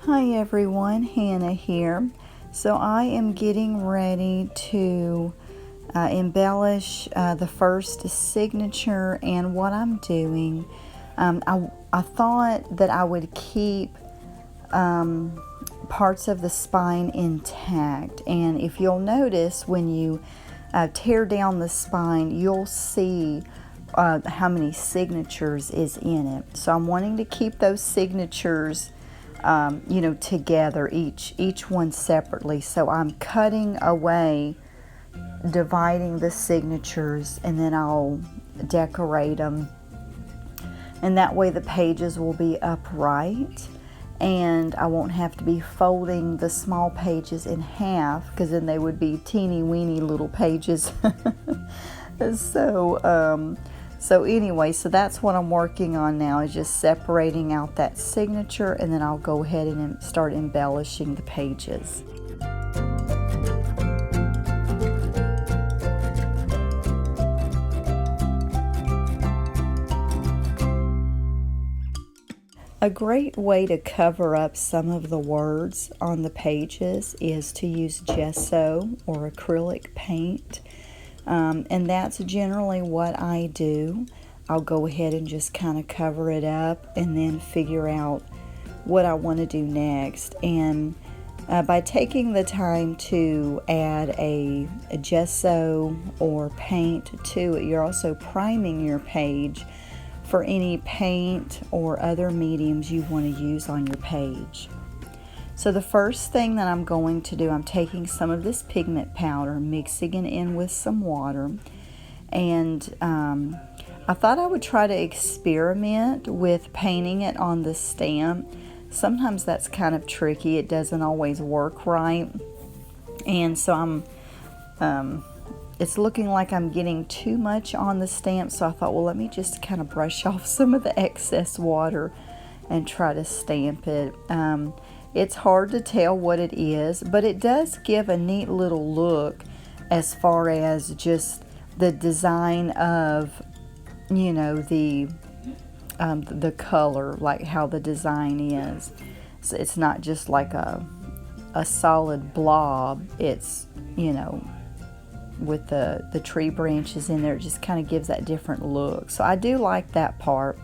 Hi everyone, Hannah here. So I am getting ready to embellish the first signature, and what I'm doing, I thought that I would keep parts of the spine intact, and if you'll notice when you tear down the spine, you'll see how many signatures is in it. So I'm wanting to keep those signatures together, each one separately. So I'm cutting away, dividing the signatures, and then I'll decorate them. And that way the pages will be upright, and I won't have to be folding the small pages in half, because then they would be teeny weeny little pages. So anyway, so that's what I'm working on now, is just separating out that signature, and then I'll go ahead and start embellishing the pages. A great way to cover up some of the words on the pages is to use gesso or acrylic paint. And that's generally what I do. I'll go ahead and just kind of cover it up and then figure out what I want to do next. And by taking the time to add a gesso or paint to it, you're also priming your page for any paint or other mediums you want to use on your page. So the first thing that I'm going to do, I'm taking some of this pigment powder, mixing it in with some water, and I thought I would try to experiment with painting it on the stamp. Sometimes that's kind of tricky. It doesn't always work right, and so it's looking like I'm getting too much on the stamp, so I thought, well, let me just kind of brush off some of the excess water and try to stamp it. It's hard to tell what it is, but it does give a neat little look as far as just the design of, the color, like how the design is. So it's not just like a solid blob. It's, with the tree branches in there, it just kind of gives that different look. So I do like that part.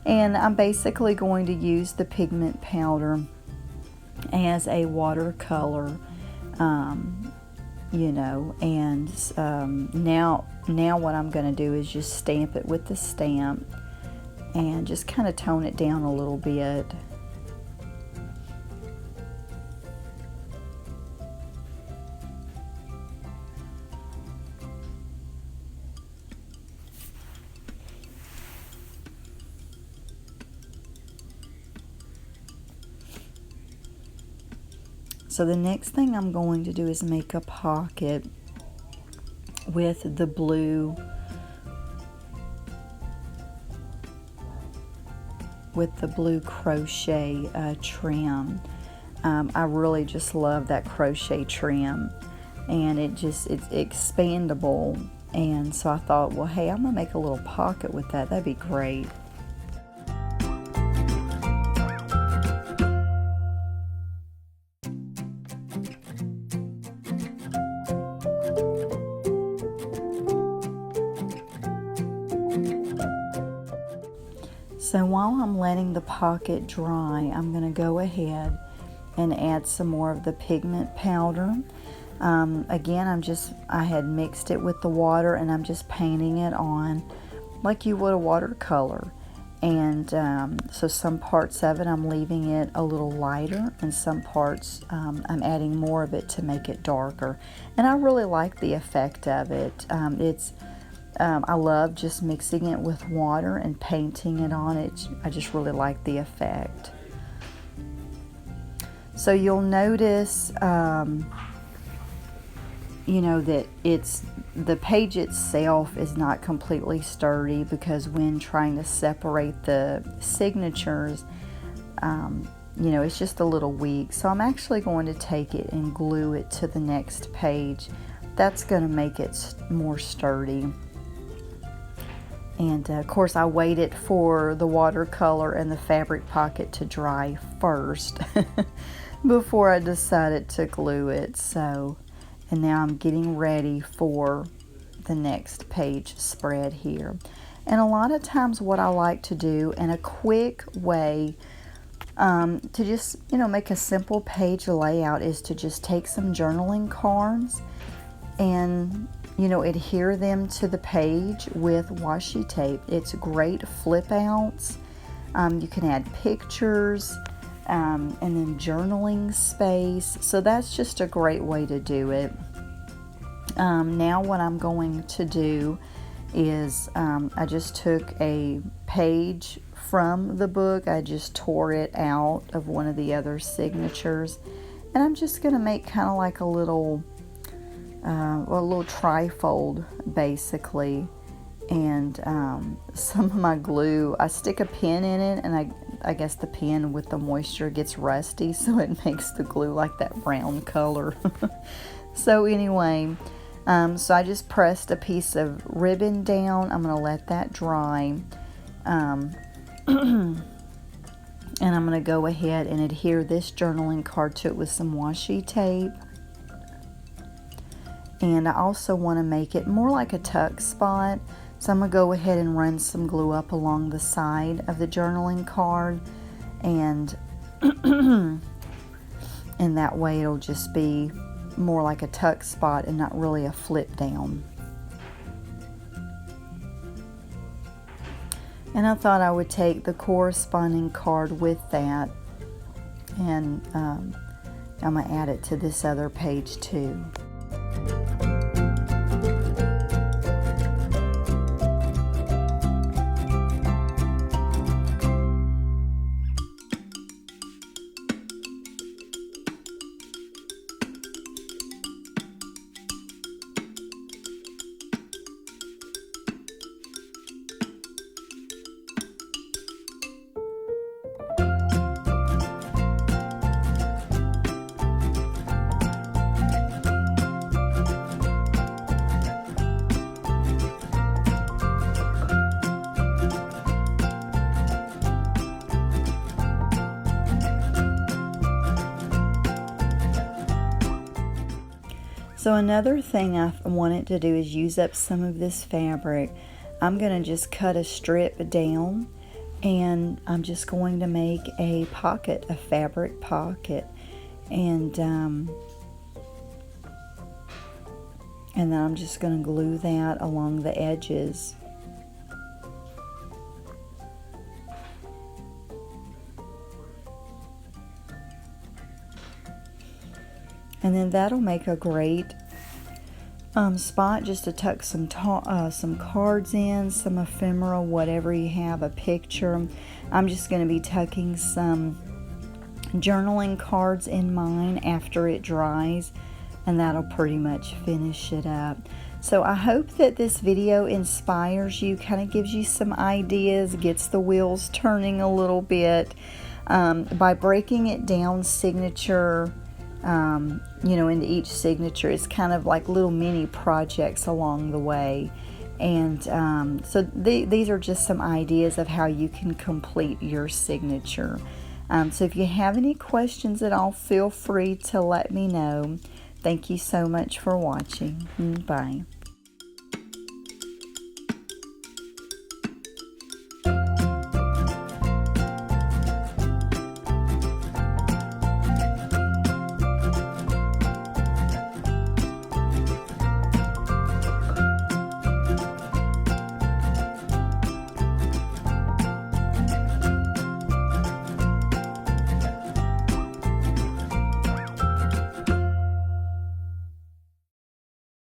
And I'm basically going to use the pigment powder as a watercolor, and now what I'm going to do is just stamp it with the stamp and just kind of tone it down a little bit. So the next thing I'm going to do is make a pocket with the blue crochet trim. I really just love that crochet trim, and it's expandable, and so I thought, well, hey, I'm gonna make a little pocket with that. That'd be great. So while I'm letting the pocket dry, I'm going to go ahead and add some more of the pigment powder. Again, I had mixed it with the water, and I'm just painting it on like you would a watercolor. And so some parts of it I'm leaving it a little lighter, and some parts I'm adding more of it to make it darker. And I really like the effect of it. I love just mixing it with water and painting it on it. I just really like the effect. So you'll notice, that the page itself is not completely sturdy, because when trying to separate the signatures, it's just a little weak. So I'm actually going to take it and glue it to the next page. That's going to make it more sturdy. And of course I waited for the watercolor and the fabric pocket to dry first before I decided to glue it. So, and now I'm getting ready for the next page spread here. And a lot of times what I like to do in a quick way to just, make a simple page layout is to just take some journaling cards and adhere them to the page with washi tape. It's great flip outs. You can add pictures and then journaling space. So that's just a great way to do it. Now what I'm going to do is I just took a page from the book. I just tore it out of one of the other signatures. And I'm just going to make kind of like a little trifold basically, and some of my glue, I stick a pin in it, and I guess the pin with the moisture gets rusty, so it makes the glue like that brown color. So anyway, so I just pressed a piece of ribbon down. I'm going to let that dry, and I'm going to go ahead and adhere this journaling card to it with some washi tape. And I also want to make it more like a tuck spot. So I'm going to go ahead and run some glue up along the side of the journaling card. And, and that way it'll just be more like a tuck spot and not really a flip down. And I thought I would take the corresponding card with that. And I'm going to add it to this other page too. So another thing I wanted to do is use up some of this fabric. I'm going to just cut a strip down, and I'm just going to make a pocket, a fabric pocket, and then I'm just going to glue that along the edges. And then that'll make a great spot just to tuck some cards in, some ephemera, whatever you have, a picture. I'm just going to be tucking some journaling cards in mine after it dries, and that'll pretty much finish it up. So I hope that this video inspires you, kind of gives you some ideas, gets the wheels turning a little bit by breaking it down signature, into each signature. It's kind of like little mini projects along the way. And so these are just some ideas of how you can complete your signature. So if you have any questions at all, feel free to let me know. Thank you so much for watching. Bye.